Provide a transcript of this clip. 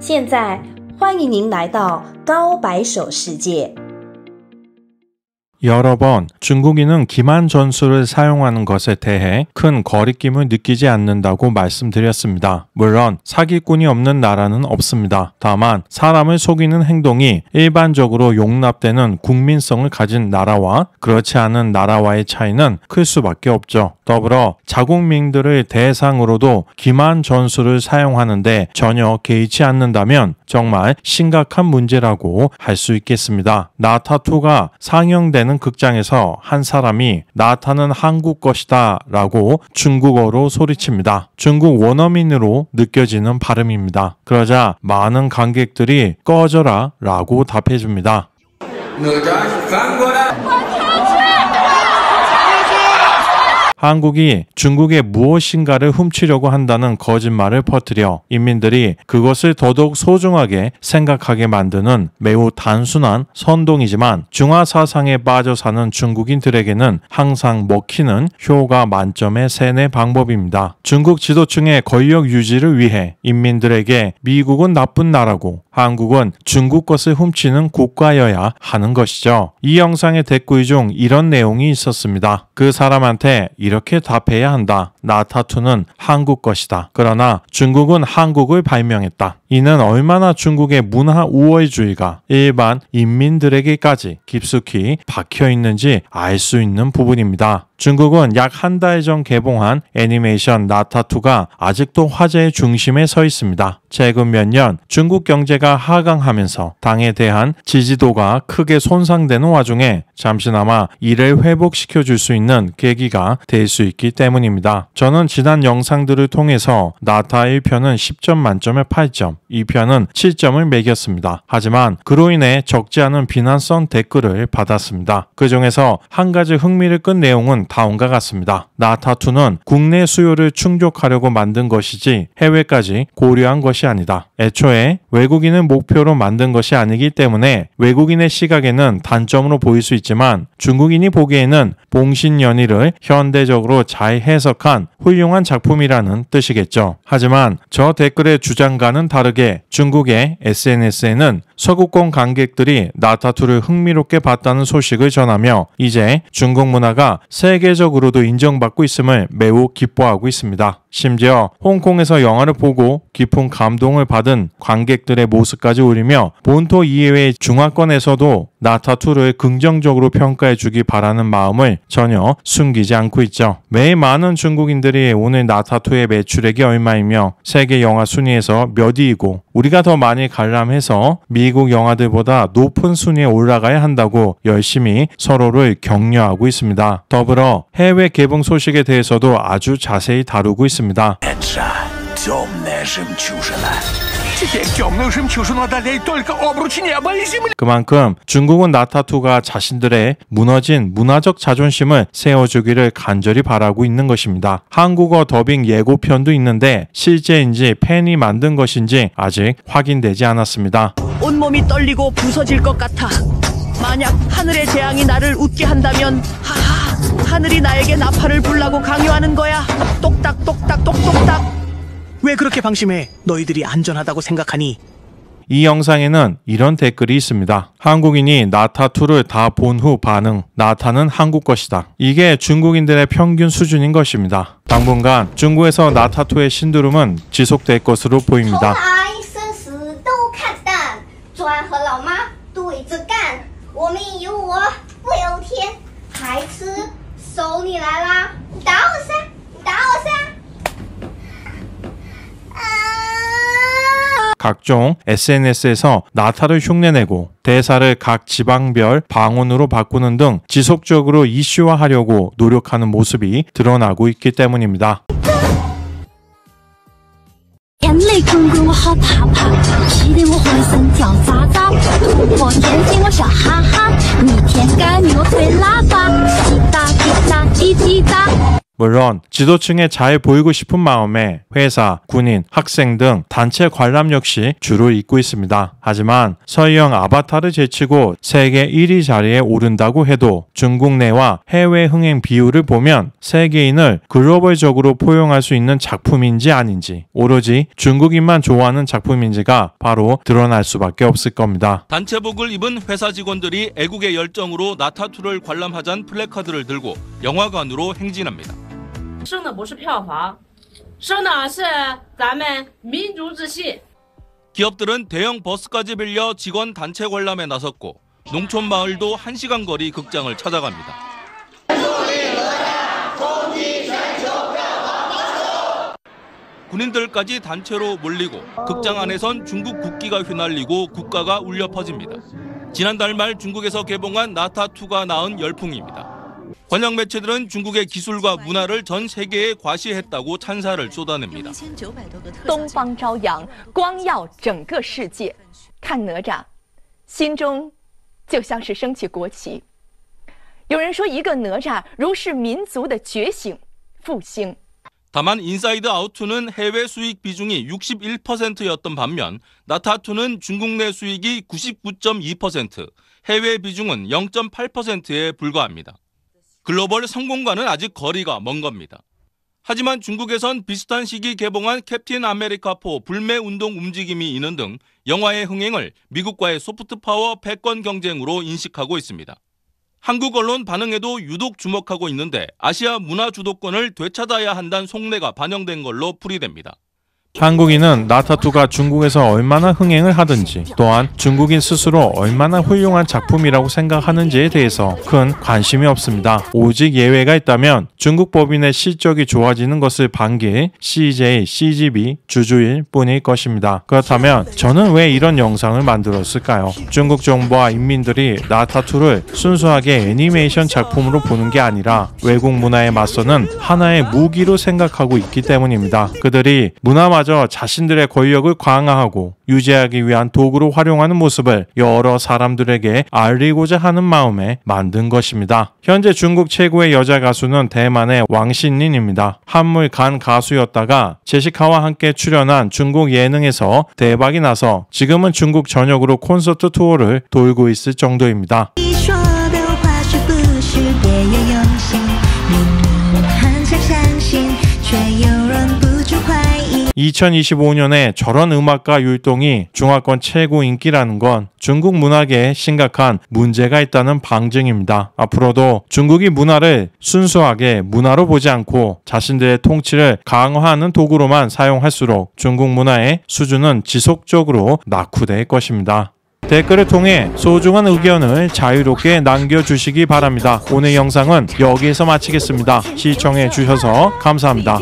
现在欢迎您来到高白手世界。 여러 번 중국인은 기만 전술을 사용하는 것에 대해 큰 거리낌을 느끼지 않는다고 말씀드렸습니다. 물론 사기꾼이 없는 나라는 없습니다. 다만 사람을 속이는 행동이 일반적으로 용납되는 국민성을 가진 나라와 그렇지 않은 나라와의 차이는 클 수밖에 없죠. 더불어 자국민들을 대상으로도 기만 전술을 사용하는데 전혀 개의치 않는다면 정말 심각한 문제라고 할 수 있겠습니다. 나타2가 상영되는 극장에서 한 사람이 나타는 한국 것이다 라고 중국어로 소리칩니다. 중국 원어민으로 느껴지는 발음입니다. 그러자 많은 관객들이 꺼져라 라고 답해줍니다. 한국이 중국의 무엇인가를 훔치려고 한다는 거짓말을 퍼뜨려 인민들이 그것을 더더욱 소중하게 생각하게 만드는 매우 단순한 선동이지만 중화 사상에 빠져 사는 중국인들에게는 항상 먹히는 효과 만점의 세뇌 방법입니다. 중국 지도층의 권력 유지를 위해 인민들에게 미국은 나쁜 나라고 한국은 중국 것을 훔치는 국가여야 하는 것이죠. 이 영상의 댓글 중 이런 내용이 있었습니다. 그 사람한테 이렇게 답해야 한다. 나타2는 한국 것이다. 그러나 중국은 한국을 발명했다. 이는 얼마나 중국의 문화 우월주의가 일반 인민들에게까지 깊숙이 박혀 있는지 알 수 있는 부분입니다. 중국은 약 한 달 전 개봉한 애니메이션 나타2가 아직도 화제의 중심에 서 있습니다. 최근 몇 년 중국 경제가 하강하면서 당에 대한 지지도가 크게 손상되는 와중에 잠시나마 이를 회복시켜 줄 수 있는 계기가 될 수 있기 때문입니다. 저는 지난 영상들을 통해서 나타 1편은 10점 만점에 8점, 2편은 7점을 매겼습니다. 하지만 그로 인해 적지 않은 비난성 댓글을 받았습니다. 그 중에서 한 가지 흥미를 끈 내용은 다음과 같습니다. 나타2는 국내 수요를 충족하려고 만든 것이지 해외까지 고려한 것이 아니다. 애초에 외국인을 목표로 만든 것이 아니기 때문에 외국인의 시각에는 단점으로 보일 수 있지만 중국인이 보기에는 봉신연의를 현대적으로 잘 해석한 훌륭한 작품이라는 뜻이겠죠. 하지만 저 댓글의 주장과는 다르게 중국의 SNS에는 서구권 관객들이 나타2를 흥미롭게 봤다는 소식을 전하며 이제 중국 문화가 세계적으로도 인정받고 있음을 매우 기뻐하고 있습니다. 심지어 홍콩에서 영화를 보고 깊은 감동을 받은 관객들의 모습까지 올리며 본토 이외의 중화권에서도 나타2를 긍정적으로 평가해주기 바라는 마음을 전혀 숨기지 않고 있죠. 매일 많은 중국인들이 오늘 나타2의 매출액이 얼마이며 세계 영화 순위에서 몇 위이고 우리가 더 많이 관람해서 미국 영화들보다 높은 순위에 올라가야 한다고 열심히 서로를 격려하고 있습니다. 더불어 해외 개봉 소식에 대해서도 아주 자세히 다루고 있습니다. 그만큼 중국은 나타2가 자신들의 무너진 문화적 자존심을 세워주기를 간절히 바라고 있는 것입니다. 한국어 더빙 예고편도 있는데 실제인지 팬이 만든 것인지 아직 확인되지 않았습니다. 온몸이 떨리고 부서질 것 같아. 만약 하늘의 재앙이 나를 웃게 한다면 하하, 하늘이 나에게 나팔을 불라고 강요하는 거야. 똑딱 똑딱 똑똑딱. 왜 그렇게 방심해? 너희들이 안전하다고 생각하니? 이 영상에는 이런 댓글이 있습니다. 한국인이 나타2를 다 본 후 반응. 나타는 한국 것이다. 이게 중국인들의 평균 수준인 것입니다. 당분간 중국에서 나타2의 신두름은 지속될 것으로 보입니다. 각종 SNS에서 나타를 흉내내고 대사를 각 지방별 방언으로 바꾸는 등 지속적으로 이슈화하려고 노력하는 모습이 드러나고 있기 때문입니다. 眼泪滚滚，我好怕怕，气得我浑身叫喳喳。我天性我笑哈哈，逆天改命我吹喇叭，滴答滴答滴滴答。 물론 지도층에 잘 보이고 싶은 마음에 회사, 군인, 학생 등 단체 관람 역시 줄을 잇고 있습니다. 하지만 서희영 아바타를 제치고 세계 1위 자리에 오른다고 해도 중국 내와 해외 흥행 비율을 보면 세계인을 글로벌적으로 포용할 수 있는 작품인지 아닌지, 오로지 중국인만 좋아하는 작품인지가 바로 드러날 수밖에 없을 겁니다. 단체복을 입은 회사 직원들이 애국의 열정으로 나타2를 관람하자는 플래카드를 들고 영화관으로 행진합니다. 胜的不是票房，胜的是咱们民族自信。 기업들은 대형 버스까지 빌려 직원 단체 관람에 나섰고 농촌 마을도 1시간 거리 극장을 찾아갑니다. 군인들까지 단체로 몰리고 극장 안에선 중국 국기가 휘날리고 국가가 울려 퍼집니다. 지난달 말 중국에서 개봉한 나타2가 낳은 열풍입니다. 관영 매체들은 중국의 기술과 문화를 전 세계에 과시했다고 찬사를 쏟아냅니다. 东方朝阳，光耀整个世界。看哪吒，心中就像是升起国旗。有人说，一个哪吒如是民族的觉醒、复兴。 다만 인사이드 아웃2는 해외 수익 비중이 61%였던 반면 나타2는 중국 내 수익이 99.2%, 해외 비중은 0.8%에 불과합니다. 글로벌 성공과는 아직 거리가 먼 겁니다. 하지만 중국에선 비슷한 시기 개봉한 캡틴 아메리카4 불매운동 움직임이 있는 등 영화의 흥행을 미국과의 소프트파워 패권 경쟁으로 인식하고 있습니다. 한국 언론 반응에도 유독 주목하고 있는데 아시아 문화 주도권을 되찾아야 한다는 속내가 반영된 걸로 풀이됩니다. 한국인은 나타2가 중국에서 얼마나 흥행을 하든지, 또한 중국인 스스로 얼마나 훌륭한 작품이라고 생각하는지에 대해서 큰 관심이 없습니다. 오직 예외가 있다면 중국 법인의 실적이 좋아지는 것을 반길 CJ, CGV, 주주일 뿐일 것입니다. 그렇다면 저는 왜 이런 영상을 만들었을까요? 중국 정부와 인민들이 나타2를 순수하게 애니메이션 작품으로 보는 게 아니라 외국 문화에 맞서는 하나의 무기로 생각하고 있기 때문입니다. 그들이 문화마저 자신들의 권력을 강화하고 유지하기 위한 도구로 활용하는 모습을 여러 사람들에게 알리고자 하는 마음에 만든 것입니다. 현재 중국 최고의 여자 가수는 대만의 왕신린입니다. 한물 간 가수였다가 제시카와 함께 출연한 중국 예능에서 대박이 나서 지금은 중국 전역으로 콘서트 투어를 돌고 있을 정도입니다. 2025년에 저런 음악가 율동이 중화권 최고 인기라는 건 중국 문화계에 심각한 문제가 있다는 방증입니다. 앞으로도 중국이 문화를 순수하게 문화로 보지 않고 자신들의 통치를 강화하는 도구로만 사용할수록 중국 문화의 수준은 지속적으로 낙후될 것입니다. 댓글을 통해 소중한 의견을 자유롭게 남겨주시기 바랍니다. 오늘 영상은 여기에서 마치겠습니다. 시청해 주셔서 감사합니다.